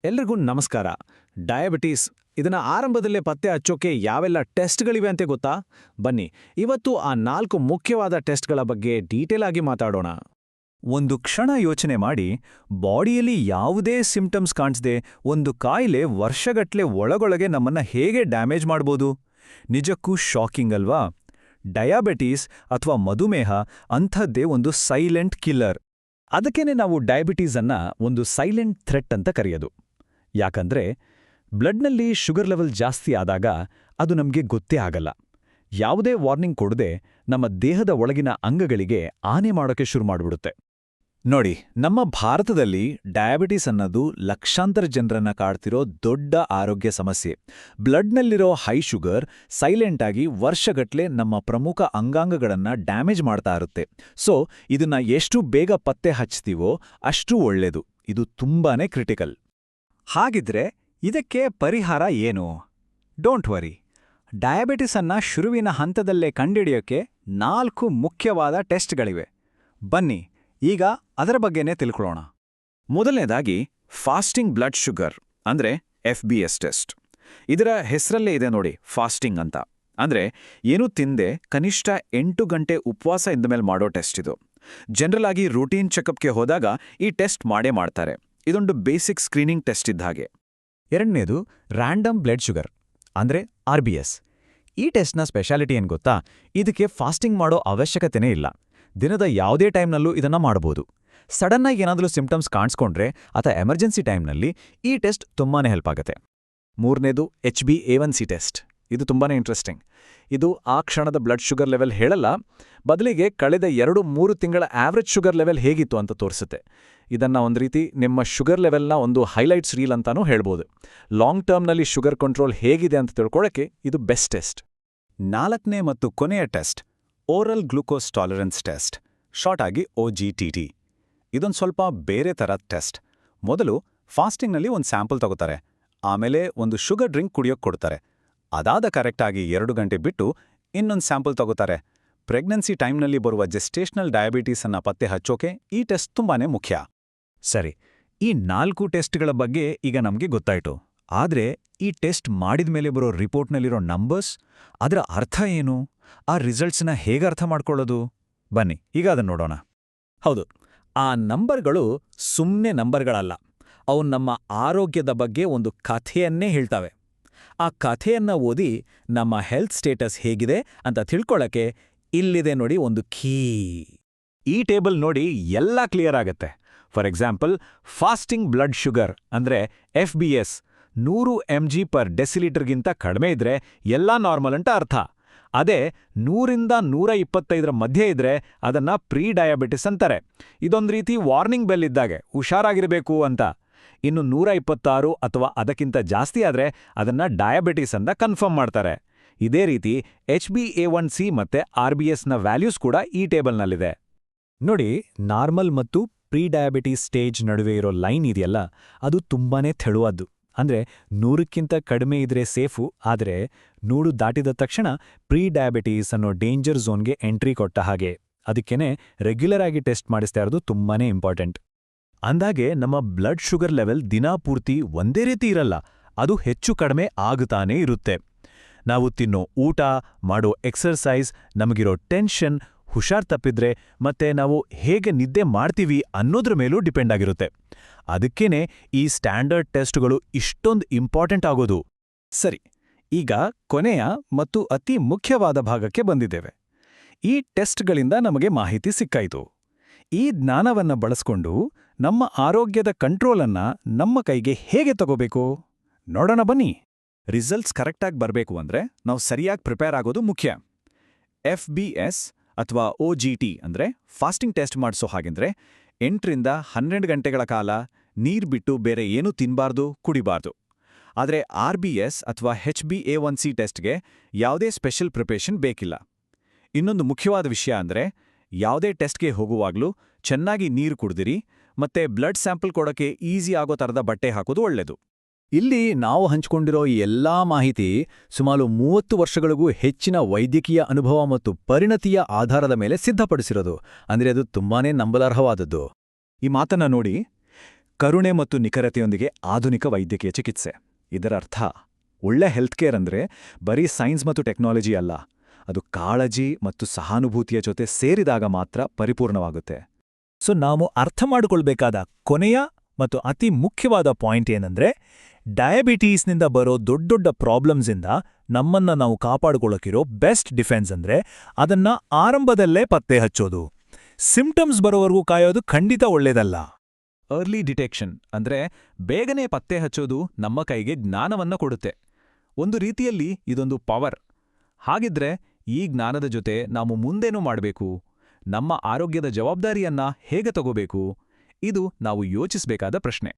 ಎಲ್ರಿಗೂ ನಮಸ್ಕಾರ. ಡಯಾಬಿಟೀಸ್ ಇದನ್ನ ಆರಂಭದಲ್ಲೇ ಪತ್ತೆ ಹಚ್ಚೋಕೆ ಯಾವೆಲ್ಲ ಟೆಸ್ಟ್ಗಳಿವೆ ಅಂತ ಗೊತ್ತಾ? ಬನ್ನಿ, ಇವತ್ತು ಆ 4 ಮುಖ್ಯವಾದ ಟೆಸ್ಟ್ಗಳ ಬಗ್ಗೆ ಡೀಟೇಲ್ ಆಗಿ ಮಾತಾಡೋಣ. ಒಂದು ಕ್ಷಣ ಯೋಚನೆ ಮಾಡಿ, ಬಾಡಿಯಲ್ಲಿ ಯಾವುದೇ ಸಿಂಪ್ಟಮ್ಸ್ ಕಾಣಿಸದೆ ಒಂದು ಕಾಯಿಲೆ ವರ್ಷಗಟ್ಲೆ ಒಳಗೊಳಗೆ ನಮ್ಮನ್ನ ಹೇಗೆ ಡ್ಯಾಮೇಜ್ ಮಾಡ್ಬೋದು? ನಿಜಕ್ಕೂ ಶಾಕಿಂಗ್ ಅಲ್ವಾ? ಡಯಾಬಿಟೀಸ್ ಅಥವಾ ಮಧುಮೇಹ ಅಂಥದ್ದೇ ಒಂದು ಸೈಲೆಂಟ್ ಕಿಲ್ಲರ್. ಅದಕ್ಕೇನೆ ನಾವು ಡಯಾಬಿಟೀಸ್ ಅನ್ನ ಒಂದು ಸೈಲೆಂಟ್ ಥ್ರೆಟ್ ಅಂತ ಕರೆಯೋದು. ಯಾಕಂದ್ರೆ ಬ್ಲಡ್ನಲ್ಲಿ ಶುಗರ್ ಲೆವೆಲ್ ಜಾಸ್ತಿ ಆದಾಗ ಅದು ನಮಗೆ ಗೊತ್ತೇ ಆಗಲ್ಲ. ಯಾವುದೇ ವಾರ್ನಿಂಗ್ ಕೊಡದೆ ನಮ್ಮ ದೇಹದ ಒಳಗಿನ ಅಂಗಗಳಿಗೆ ಹಾನಿ ಮಾಡೋಕೆ ಶುರು ಮಾಡಿಬಿಡುತ್ತೆ. ನೋಡಿ, ನಮ್ಮ ಭಾರತದಲ್ಲಿ ಡಯಾಬಿಟಿಸ್ ಅನ್ನೋದು ಲಕ್ಷಾಂತರ ಜನರನ್ನ ಕಾಡ್ತಿರೋ ದೊಡ್ಡ ಆರೋಗ್ಯ ಸಮಸ್ಯೆ. ಬ್ಲಡ್ನಲ್ಲಿರೋ ಹೈ ಶುಗರ್ ಸೈಲೆಂಟ್ ಆಗಿ ವರ್ಷಗಟ್ಲೆ ನಮ್ಮ ಪ್ರಮುಖ ಅಂಗಾಂಗಗಳನ್ನ ಡ್ಯಾಮೇಜ್ ಮಾಡ್ತಾ ಇರುತ್ತೆ. ಸೊ ಇದನ್ನ ಎಷ್ಟು ಬೇಗ ಪತ್ತೆ ಹಚ್ತೀವೋ ಅಷ್ಟು ಒಳ್ಳೆಯದು. ಇದು ತುಂಬಾನೇ ಕ್ರಿಟಿಕಲ್. ಹಾಗಿದ್ರೆ ಇದಕ್ಕೆ ಪರಿಹಾರ ಏನು? ಡೋಂಟ್ ವರಿ, ಡಯಾಬಿಟಿಸ್ ಅನ್ನ ಶುರುವಿನ ಹಂತದಲ್ಲೇ ಕಂಡಿಡಿಯೋಕೆ 4 ಮುಖ್ಯವಾದ ಟೆಸ್ಟ್ಗಳಿವೆ. ಬನ್ನಿ, ಈಗ ಅದರ ಬಗ್ಗೆನೇ ತಿಳ್ಕೊಳ್ಳೋಣ. ಮೊದಲನೇದಾಗಿ ಫಾಸ್ಟಿಂಗ್ ಬ್ಲಡ್ ಶುಗರ್ ಅಂದ್ರೆ FBS ಟೆಸ್ಟ್. ಇದರ ಹೆಸರಲ್ಲೇ ಇದೆ ನೋಡಿ, ಫಾಸ್ಟಿಂಗ್ ಅಂತ. ಅಂದ್ರೆ ಏನೂ ತಿಂದೆ ಕನಿಷ್ಠ 8 ಗಂಟೆ ಉಪವಾಸ ಇದ್ದ ಮೇಲೆ ಮಾಡೋ ಟೆಸ್ಟ್ ಇದು. ಜನರಲ್ ಆಗಿ ರೂಟೀನ್ ಚೆಕಪ್ಗೆ ಹೋದಾಗ ಈ ಟೆಸ್ಟ್ ಮಾಡೇ ಮಾಡ್ತಾರೆ. ಇದೊಂದು ಬೇಸಿಕ್ ಸ್ಕ್ರೀನಿಂಗ್ ಟೆಸ್ಟ್ ಇದ್ದ ಹಾಗೆ. ಎರಡನೇದು ರ್ಯಾಂಡಮ್ ಬ್ಲಡ್ ಶುಗರ್ ಅಂದ್ರೆ RBS. ಈ ಟೆಸ್ಟ್ನ ಸ್ಪೆಷಾಲಿಟಿ ಏನ್ ಗೊತ್ತಾ? ಇದಕ್ಕೆ ಫಾಸ್ಟಿಂಗ್ ಮಾಡೋ ಅವಶ್ಯಕತೆನೇ ಇಲ್ಲ. ದಿನದ ಯಾವುದೇ ಟೈಮ್ನಲ್ಲೂ ಇದನ್ನ ಮಾಡಬಹುದು. ಸಡನ್ನಾಗಿ ಏನಾದರೂ ಸಿಂಪ್ಟಮ್ಸ್ ಕಾಣಿಸ್ಕೊಂಡ್ರೆ ಅಥವಾ ಎಮರ್ಜೆನ್ಸಿ ಟೈಮ್ನಲ್ಲಿ ಈ ಟೆಸ್ಟ್ ತುಂಬಾನೇ ಹೆಲ್ಪ್ ಆಗುತ್ತೆ. ಮೂರನೇದು HbA1c ಟೆಸ್ಟ್. ಇದು ತುಂಬಾನೇ ಇಂಟ್ರೆಸ್ಟಿಂಗ್. ಇದು ಆ ಕ್ಷಣದ ಬ್ಲಡ್ ಶುಗರ್ ಲೆವೆಲ್ ಹೇಳಲ್ಲ, ಬದಲಿಗೆ ಕಳೆದ 2-3 ತಿಂಗಳ ಆವ್ರೇಜ್ ಶುಗರ್ ಲೆವೆಲ್ ಹೇಗಿತ್ತು ಅಂತ ತೋರಿಸುತ್ತೆ. ಇದನ್ನ ಒಂದು ರೀತಿ ನಿಮ್ಮ ಶುಗರ್ ಲೆವೆಲ್ನ ಒಂದು ಹೈಲೈಟ್ಸ್ ರೀಲ್ ಅಂತಾನೂ ಹೇಳ್ಬೋದು. ಲಾಂಗ್ ಟರ್ಮ್ನಲ್ಲಿ ಶುಗರ್ ಕಂಟ್ರೋಲ್ ಹೇಗಿದೆ ಅಂತ ತಿಳ್ಕೊಳ್ಳೋಕೆ ಇದು ಬೆಸ್ಟ್ ಟೆಸ್ಟ್. 4ನೇ ಮತ್ತು ಕೊನೆಯ test oral glucose tolerance test, short ಆಗಿ OGTT. ಇದೊಂದು ಸ್ವಲ್ಪ ಬೇರೆ ಥರದ ಟೆಸ್ಟ್. ಮೊದಲು ಫಾಸ್ಟಿಂಗ್ನಲ್ಲಿ ಒಂದು ಸ್ಯಾಂಪಲ್ ತಗೋತಾರೆ, ಆಮೇಲೆ ಒಂದು ಶುಗರ್ ಡ್ರಿಂಕ್ ಕುಡಿಯೋಕೆ ಕೊಡ್ತಾರೆ. ಅದಾದ ಕರೆಕ್ಟಾಗಿ 2 ಗಂಟೆ ಬಿಟ್ಟು ಇನ್ನೊಂದು ಸ್ಯಾಂಪಲ್ ತಗೋತಾರೆ. ಪ್ರೆಗ್ನೆನ್ಸಿ ಟೈಮ್ನಲ್ಲಿ ಬರುವ ಜೆಸ್ಟೇಷನಲ್ ಡಯಾಬಿಟೀಸ್ ಅನ್ನ ಪತ್ತೆ ಹಚ್ಚೋಕೆ ಈ ಟೆಸ್ಟ್ ತುಂಬಾನೇ ಮುಖ್ಯ. ಸರಿ, ಈ 4 ಟೆಸ್ಟ್ಗಳ ಬಗ್ಗೆ ಈಗ ನಮಗೆ ಗೊತ್ತಾಯ್ತು. ಆದ್ರೆ ಈ ಟೆಸ್ಟ್ ಮಾಡಿದ್ಮೇಲೆ ಬರೋ ರಿಪೋರ್ಟ್ನಲ್ಲಿರೋ ನಂಬರ್ಸ್, ಅದರ ಅರ್ಥ ಏನು? ಆ ರಿಸಲ್ಟ್ಸ್ನ ಹೇಗೆ ಅರ್ಥ ಮಾಡ್ಕೊಳ್ಳೋದು? ಬನ್ನಿ, ಈಗ ಅದನ್ನ ನೋಡೋಣ. ಹೌದು, ಆ ನಂಬರ್ಗಳು ಸುಮ್ಮನೆ ನಂಬರ್ಗಳಲ್ಲ. ಅವು ನಮ್ಮ ಆರೋಗ್ಯದ ಬಗ್ಗೆ ಒಂದು ಕಥೆಯನ್ನೇ ಹೇಳ್ತವೆ. ಆ ಕಥೆಯನ್ನ ಓದಿ ನಮ್ಮ ಹೆಲ್ತ್ ಸ್ಟೇಟಸ್ ಹೇಗಿದೆ ಅಂತ ತಿಳ್ಕೊಳ್ಳೋಕೆ ಇಲ್ಲಿದೆ ನೋಡಿ ಒಂದು ಕೀ. ಈ ಟೇಬಲ್ ನೋಡಿ ಎಲ್ಲ ಕ್ಲಿಯರ್ ಆಗತ್ತೆ. For example, fasting blood sugar ಅಂದ್ರೆ FBS 100 mg/ಡೆಸಿಲೀಟರ್ಗಿಂತ ಕಡಿಮೆ ಇದ್ರೆ ಎಲ್ಲ ನಾರ್ಮಲ್ ಅಂತ ಅರ್ಥ. ಅದೇ 100ರಿಂದ 125ರ ಮಧ್ಯೆ ಇದ್ರೆ ಅದನ್ನ ಪ್ರೀ ಡಯಾಬಿಟಿಸ್ ಅಂತಾರೆ. ಇದೊಂದು ರೀತಿ ವಾರ್ನಿಂಗ್ ಬೆಲ್ ಇದ್ದಾಗೆ, ಹುಷಾರಾಗಿರಬೇಕು ಅಂತ. ಇನ್ನು 126 ಅಥವಾ ಅದಕ್ಕಿಂತ ಜಾಸ್ತಿ ಆದ್ರೆ ಅದನ್ನ ಡಯಾಬಿಟಿಸ್ ಅಂತ ಕನ್ಫರ್ಮ್ ಮಾಡ್ತಾರೆ. ಇದೇ ರೀತಿ HbA1c ಮತ್ತೆ RBSನ ವ್ಯಾಲ್ಯೂಸ್ ಕೂಡ ಈ ಟೇಬಲ್ನಲ್ಲಿದೆ. ನೋಡಿ, ನಾರ್ಮಲ್ ಮತ್ತು ಪ್ರೀ ಡಯಾಬಿಟೀಸ್ ಸ್ಟೇಜ್ ನಡುವೆ ಇರೋ ಲೈನ್ ಇದೆಯಲ್ಲ, ಅದು ತುಂಬಾನೇ ತೆಳುವಾದ್ದು. ಅಂದ್ರೆ 100ಕ್ಕಿಂತ ಕಡಿಮೆ ಇದ್ರೆ ಸೇಫು, ಆದರೆ 100 ದಾಟಿದ ತಕ್ಷಣ ಪ್ರೀ ಡಯಾಬಿಟೀಸ್ ಅನ್ನೋ ಡೇಂಜರ್ ಝೋನ್ಗೆ ಎಂಟ್ರಿ ಕೊಟ್ಟ ಹಾಗೆ. ಅದಕ್ಕೇನೆ ರೆಗ್ಯುಲರ್ ಆಗಿ ಟೆಸ್ಟ್ ಮಾಡಿಸ್ತಾ ಇರೋದು ತುಂಬಾನೇ ಇಂಪಾರ್ಟೆಂಟ್. ಅಂದಾಗೆ ನಮ್ಮ ಬ್ಲಡ್ ಶುಗರ್ ಲೆವೆಲ್ ದಿನಾಪೂರ್ತಿ ಒಂದೇ ರೀತಿ ಇರಲ್ಲ, ಅದು ಹೆಚ್ಚು ಕಡಿಮೆ ಆಗುತ್ತಾನೇ ಇರುತ್ತೆ. ನಾವು ತಿನ್ನೋ ಊಟ, ಮಾಡೋ ಎಕ್ಸರ್ಸೈಸ್, ನಮಗಿರೋ ಟೆನ್ಷನ್, ಹುಷಾರ್ ತಪ್ಪಿದ್ರೆ ಮತ್ತೆ ನಾವು ಹೇಗೆ ನಿದ್ದೆ ಮಾಡ್ತೀವಿ ಅನ್ನೋದ್ರ ಮೇಲೂ ಡಿಪೆಂಡ್ ಆಗಿರುತ್ತೆ. ಅದಕ್ಕೇನೆ ಈ ಸ್ಟ್ಯಾಂಡರ್ಡ್ ಟೆಸ್ಟ್ಗಳು ಇಷ್ಟೊಂದು ಇಂಪಾರ್ಟೆಂಟ್ ಆಗೋದು. ಸರಿ, ಈಗ ಕೊನೆಯ ಮತ್ತು ಅತಿ ಮುಖ್ಯವಾದ ಭಾಗಕ್ಕೆ ಬಂದಿದ್ದೇವೆ. ಈ ಟೆಸ್ಟ್ಗಳಿಂದ ನಮಗೆ ಮಾಹಿತಿ ಸಿಕ್ಕಾಯಿತು. ಈ ಜ್ಞಾನವನ್ನ ಬಳಸ್ಕೊಂಡು ನಮ್ಮ ಆರೋಗ್ಯದ ಕಂಟ್ರೋಲನ್ನ ನಮ್ಮ ಕೈಗೆ ಹೇಗೆ ತಗೋಬೇಕು ನೋಡೋಣ ಬನ್ನಿ. ರಿಸಲ್ಟ್ಸ್ ಕರೆಕ್ಟಾಗಿ ಬರಬೇಕು ಅಂದ್ರೆ ನಾವು ಸರಿಯಾಗಿ ಪ್ರಿಪೇರ್ ಆಗೋದು ಮುಖ್ಯ. FBS ಅಥವಾ OGT ಅಂದ್ರೆ ಫಾಸ್ಟಿಂಗ್ ಟೆಸ್ಟ್ ಮಾಡಿಸೋ ಹಾಗೆಂದ್ರೆ 8ರಿಂದ 12 ಗಂಟೆಗಳ ಕಾಲ ನೀರು ಬಿಟ್ಟು ಬೇರೆ ಏನೂ ತಿನ್ನಬಾರ್ದು, ಕುಡಿಬಾರ್ದು. ಆದರೆ RBS ಅಥವಾ HbA1c ಟೆಸ್ಟ್ಗೆ ಯಾವುದೇ ಸ್ಪೆಷಲ್ ಪ್ರಿಪರೇಷನ್ ಬೇಕಿಲ್ಲ. ಇನ್ನೊಂದು ಮುಖ್ಯವಾದ ವಿಷಯ ಅಂದ್ರೆ ಯಾವುದೇ ಟೆಸ್ಟ್ಗೆ ಹೋಗುವಾಗ್ಲೂ ಚೆನ್ನಾಗಿ ನೀರು ಕುಡ್ದಿರಿ, ಮತ್ತೆ ಬ್ಲಡ್ ಸ್ಯಾಂಪಲ್ ಕೊಡೋಕೆ ಈಸಿ ಆಗೋ ಥರದ ಬಟ್ಟೆ ಹಾಕೋದು ಒಳ್ಳೆಯದು. ಇಲ್ಲಿ ನಾವು ಹಂಚಿಕೊಂಡಿರೋ ಈ ಎಲ್ಲಾ ಮಾಹಿತಿ ಸುಮಾರು 30 ವರ್ಷಗಳಿಗೂ ಹೆಚ್ಚಿನ ವೈದ್ಯಕೀಯ ಅನುಭವ ಮತ್ತು ಪರಿಣತಿಯ ಆಧಾರದ ಮೇಲೆ ಸಿದ್ಧಪಡಿಸಿರೋದು. ಅಂದ್ರೆ ಅದು ತುಂಬಾನೇ ನಂಬಲಾರ್ಹವಾದದ್ದು. ಈ ಮಾತನ್ನ ನೋಡಿ, ಕರುಣೆ ಮತ್ತು ನಿಖರತೆಯೊಂದಿಗೆ ಆಧುನಿಕ ವೈದ್ಯಕೀಯ ಚಿಕಿತ್ಸೆ. ಇದರ ಅರ್ಥ ಒಳ್ಳೆ ಹೆಲ್ತ್ ಕೇರ್ ಅಂದ್ರೆ ಬರೀ ಸೈನ್ಸ್ ಮತ್ತು ಟೆಕ್ನಾಲಜಿ ಅಲ್ಲ, ಅದು ಕಾಳಜಿ ಮತ್ತು ಸಹಾನುಭೂತಿಯ ಜೊತೆ ಸೇರಿದಾಗ ಮಾತ್ರ ಪರಿಪೂರ್ಣವಾಗುತ್ತೆ. ಸೊ ನಾವು ಅರ್ಥ ಮಾಡಿಕೊಳ್ಬೇಕಾದ ಕೊನೆಯ ಮತ್ತು ಅತಿ ಮುಖ್ಯವಾದ ಪಾಯಿಂಟ್ ಏನಂದ್ರೆ, ಡಯಾಬಿಟೀಸ್ನಿಂದ ಬರೋ ದೊಡ್ಡ ಪ್ರಾಬ್ಲಮ್ಸಿಂದ ನಮ್ಮನ್ನ ನಾವು ಕಾಪಾಡಿಕೊಳ್ಳೋಕಿರೋ ಬೆಸ್ಟ್ ಡಿಫೆನ್ಸ್ ಅಂದ್ರೆ ಅದನ್ನ ಆರಂಭದಲ್ಲೇ ಪತ್ತೆ ಹಚ್ಚೋದು. ಸಿಂಪ್ಟಮ್ಸ್ ಬರೋವರೆಗೂ ಕಾಯೋದು ಖಂಡಿತ ಒಳ್ಳೇದಲ್ಲ. ಅರ್ಲಿ ಡಿಟೆಕ್ಷನ್ ಅಂದ್ರೆ ಬೇಗನೆ ಪತ್ತೆ ಹಚ್ಚೋದು ನಮ್ಮ ಕೈಗೆ ಜ್ಞಾನವನ್ನ ಕೊಡುತ್ತೆ. ಒಂದು ರೀತಿಯಲ್ಲಿ ಇದೊಂದು ಪವರ್. ಹಾಗಿದ್ರೆ ಈ ಜ್ಞಾನದ ಜೊತೆ ನಾವು ಮುಂದೇನು ಮಾಡಬೇಕು? ನಮ್ಮ ಆರೋಗ್ಯದ ಜವಾಬ್ದಾರಿಯನ್ನ ಹೇಗೆ ತಗೋಬೇಕು? ಇದು ನಾವು ಯೋಚಿಸಬೇಕಾದ ಪ್ರಶ್ನೆ.